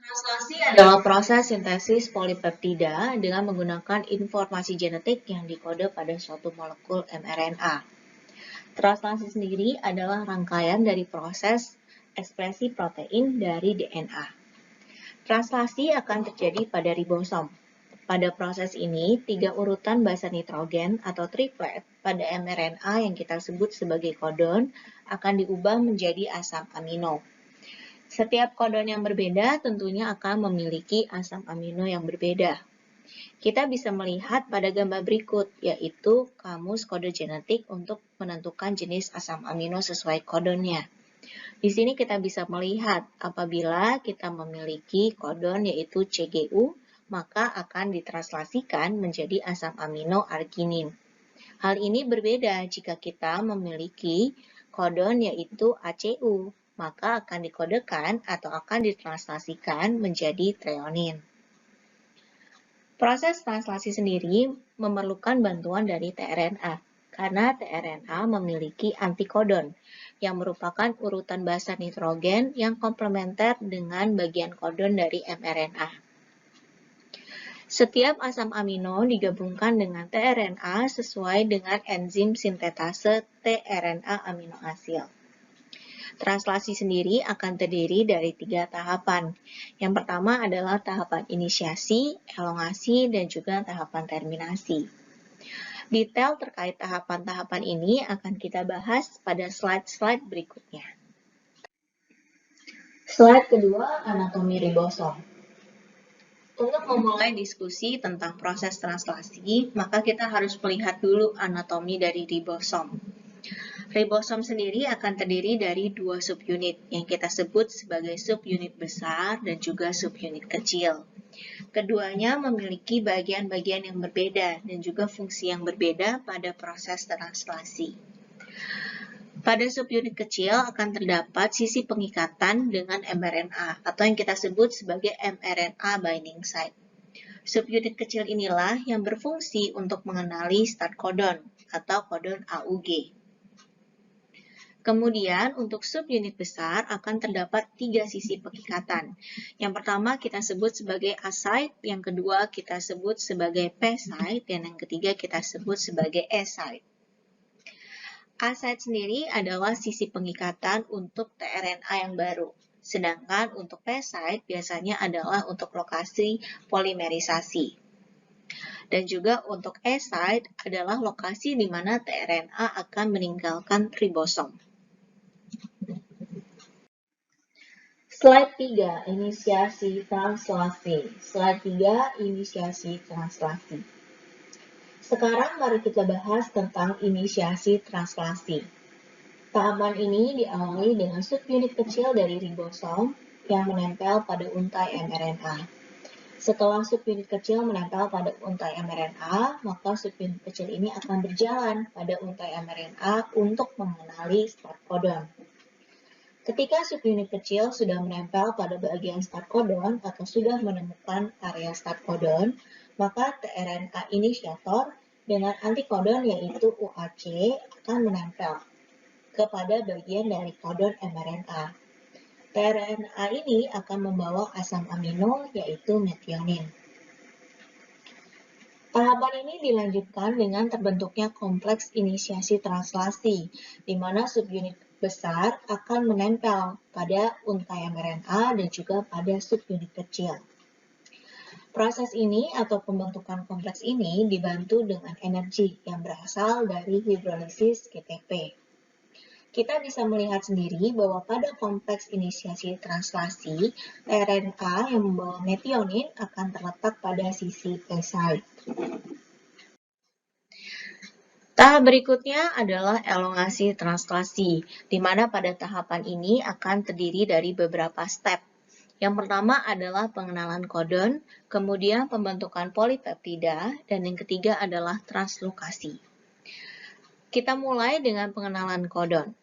Translasi adalah proses sintesis polipeptida dengan menggunakan informasi genetik yang dikode pada suatu molekul mRNA. Translasi sendiri adalah rangkaian dari proses ekspresi protein dari DNA. Translasi akan terjadi pada ribosom. Pada proses ini, 3 urutan basa nitrogen atau triplet pada mRNA yang kita sebut sebagai kodon akan diubah menjadi asam amino. Setiap kodon yang berbeda tentunya akan memiliki asam amino yang berbeda. Kita bisa melihat pada gambar berikut, yaitu kamus kode genetik untuk menentukan jenis asam amino sesuai kodonnya. Di sini kita bisa melihat apabila kita memiliki kodon yaitu CGU, maka akan ditranslasikan menjadi asam amino arginin. Hal ini berbeda jika kita memiliki kodon yaitu ACU, maka akan dikodekan atau akan ditranslasikan menjadi treonin. Proses translasi sendiri memerlukan bantuan dari tRNA, karena tRNA memiliki antikodon, yang merupakan urutan basa nitrogen yang komplementer dengan bagian kodon dari mRNA. Setiap asam amino digabungkan dengan tRNA sesuai dengan enzim sintetase tRNA amino asid. Translasi sendiri akan terdiri dari 3 tahapan. Yang pertama adalah tahapan inisiasi, elongasi, dan juga tahapan terminasi. Detail terkait tahapan-tahapan ini akan kita bahas pada slide-slide berikutnya. Slide kedua, anatomi ribosom. Untuk memulai diskusi tentang proses translasi, maka kita harus melihat dulu anatomi dari ribosom. Ribosom sendiri akan terdiri dari 2 subunit yang kita sebut sebagai subunit besar dan juga subunit kecil. Keduanya memiliki bagian-bagian yang berbeda dan juga fungsi yang berbeda pada proses translasi. Pada subunit kecil akan terdapat sisi pengikatan dengan mRNA atau yang kita sebut sebagai mRNA binding site. Subunit kecil inilah yang berfungsi untuk mengenali start codon atau kodon AUG. Kemudian untuk subunit besar akan terdapat 3 sisi pengikatan. Yang pertama kita sebut sebagai A site, yang kedua kita sebut sebagai P site, dan yang ketiga kita sebut sebagai E site. A site sendiri adalah sisi pengikatan untuk tRNA yang baru. Sedangkan untuk P site biasanya adalah untuk lokasi polimerisasi. Dan juga untuk E site adalah lokasi di mana tRNA akan meninggalkan ribosom. Slide 3, inisiasi translasi. Slide 3, inisiasi translasi. Sekarang mari kita bahas tentang inisiasi translasi. Tahapan ini diawali dengan subunit kecil dari ribosom yang menempel pada untai mRNA. Setelah subunit kecil menempel pada untai mRNA, maka subunit kecil ini akan berjalan pada untai mRNA untuk mengenali start codon. Ketika subunit kecil sudah menempel pada bagian start codon atau sudah menemukan area start codon, maka tRNA inisiator dengan antikodon yaitu UAC akan menempel kepada bagian dari kodon mRNA. tRNA ini akan membawa asam amino yaitu metionin. Tahapan ini dilanjutkan dengan terbentuknya kompleks inisiasi translasi, di mana subunit besar akan menempel pada untai mRNA dan juga pada subunit kecil. Proses ini atau pembentukan kompleks ini dibantu dengan energi yang berasal dari hidrolisis GTP. Kita bisa melihat sendiri bahwa pada kompleks inisiasi translasi, RNA yang membawa metionin akan terletak pada sisi P site. Tahap berikutnya adalah elongasi translasi, di mana pada tahapan ini akan terdiri dari beberapa step. Yang pertama adalah pengenalan kodon, kemudian pembentukan polipeptida, dan yang ketiga adalah translokasi. Kita mulai dengan pengenalan kodon.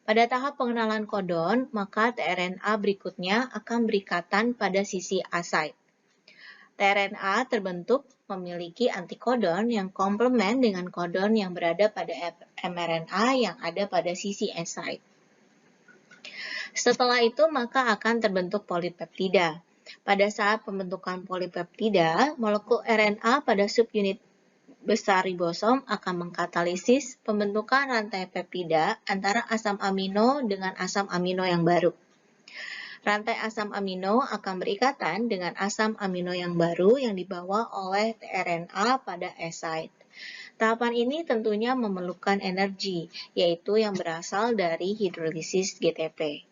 Pada tahap pengenalan kodon, maka tRNA berikutnya akan berikatan pada sisi A site. tRNA terbentuk memiliki antikodon yang komplement dengan kodon yang berada pada mRNA yang ada pada sisi S site. Setelah itu maka akan terbentuk polipeptida. Pada saat pembentukan polipeptida, molekul RNA pada subunit besar ribosom akan mengkatalisis pembentukan rantai peptida antara asam amino dengan asam amino yang baru. Rantai asam amino akan berikatan dengan asam amino yang baru yang dibawa oleh tRNA pada S site. Tahapan ini tentunya memerlukan energi, yaitu yang berasal dari hidrolisis GTP.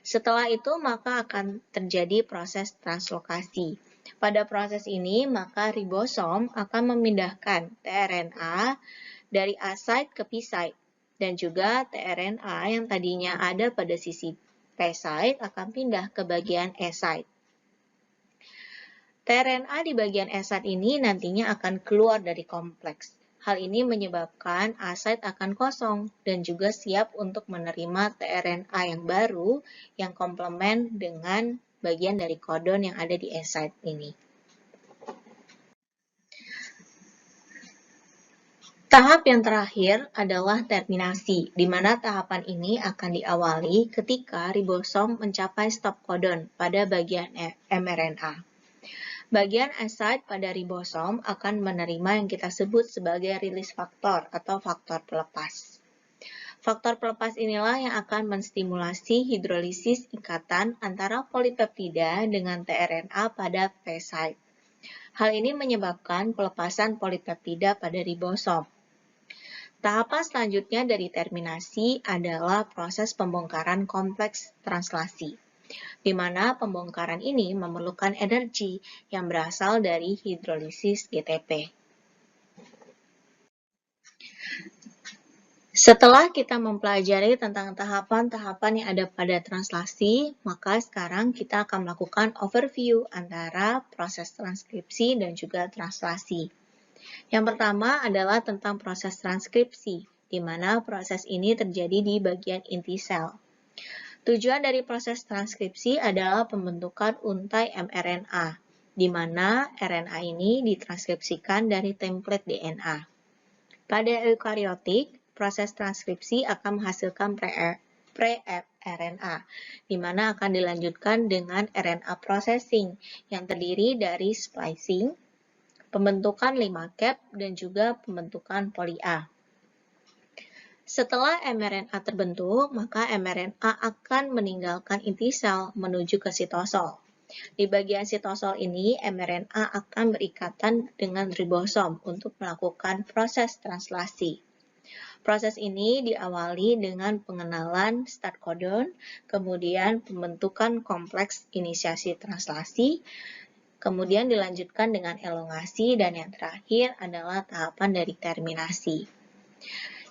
Setelah itu, maka akan terjadi proses translokasi. Pada proses ini, maka ribosom akan memindahkan tRNA dari A site ke P site, dan juga tRNA yang tadinya ada pada sisi P site akan pindah ke bagian E site. tRNA di bagian E site ini nantinya akan keluar dari kompleks. Hal ini menyebabkan A site akan kosong dan juga siap untuk menerima tRNA yang baru yang komplement dengan bagian dari kodon yang ada di E site ini. Tahap yang terakhir adalah terminasi, di mana tahapan ini akan diawali ketika ribosom mencapai stop kodon pada bagian mRNA. Bagian S site pada ribosom akan menerima yang kita sebut sebagai release faktor atau faktor pelepas. Faktor pelepas inilah yang akan menstimulasi hidrolisis ikatan antara polipeptida dengan tRNA pada P site. Hal ini menyebabkan pelepasan polipeptida pada ribosom. Tahapan selanjutnya dari terminasi adalah proses pembongkaran kompleks translasi, di mana pembongkaran ini memerlukan energi yang berasal dari hidrolisis GTP. Setelah kita mempelajari tentang tahapan-tahapan yang ada pada translasi, maka sekarang kita akan melakukan overview antara proses transkripsi dan juga translasi. Yang pertama adalah tentang proses transkripsi, di mana proses ini terjadi di bagian inti sel. Tujuan dari proses transkripsi adalah pembentukan untai mRNA, di mana RNA ini ditranskripsikan dari template DNA. Pada eukariotik, proses transkripsi akan menghasilkan pre-RNA, di mana akan dilanjutkan dengan RNA processing yang terdiri dari splicing, pembentukan 5 cap, dan juga pembentukan poli A. Setelah mRNA terbentuk, maka mRNA akan meninggalkan inti sel menuju ke sitosol. Di bagian sitosol ini, mRNA akan berikatan dengan ribosom untuk melakukan proses translasi. Proses ini diawali dengan pengenalan start codon, kemudian pembentukan kompleks inisiasi translasi, kemudian dilanjutkan dengan elongasi, dan yang terakhir adalah tahapan dari terminasi.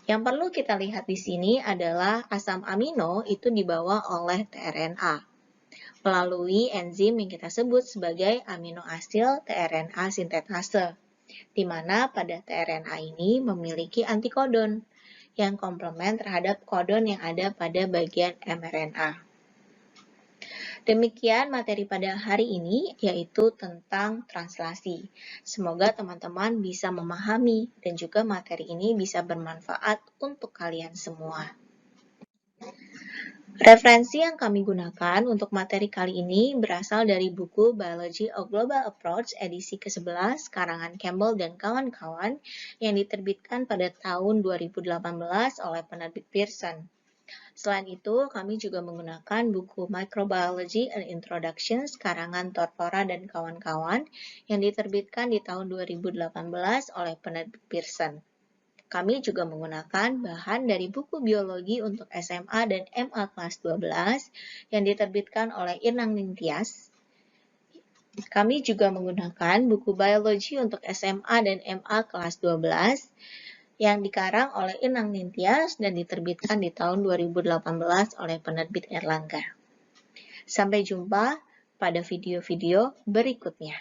Yang perlu kita lihat di sini adalah asam amino itu dibawa oleh tRNA melalui enzim yang kita sebut sebagai aminoasil tRNA sintetase, di mana pada tRNA ini memiliki antikodon yang komplement terhadap kodon yang ada pada bagian mRNA. Demikian materi pada hari ini, yaitu tentang translasi. Semoga teman-teman bisa memahami dan juga materi ini bisa bermanfaat untuk kalian semua. Referensi yang kami gunakan untuk materi kali ini berasal dari buku Biology of Global Approach edisi ke-11 karangan Campbell dan kawan-kawan yang diterbitkan pada tahun 2018 oleh penerbit Pearson. Selain itu, kami juga menggunakan buku Microbiology and Introductions karangan Tortora dan kawan-kawan yang diterbitkan di tahun 2018 oleh penerbit Pearson. Kami juga menggunakan bahan dari buku biologi untuk SMA dan MA kelas 12 yang diterbitkan oleh Irnang Ningtyas. Kami juga menggunakan buku biologi untuk SMA dan MA kelas 12 yang dikarang oleh Irnang Ningtyas dan diterbitkan di tahun 2018 oleh penerbit Erlangga. Sampai jumpa pada video-video berikutnya.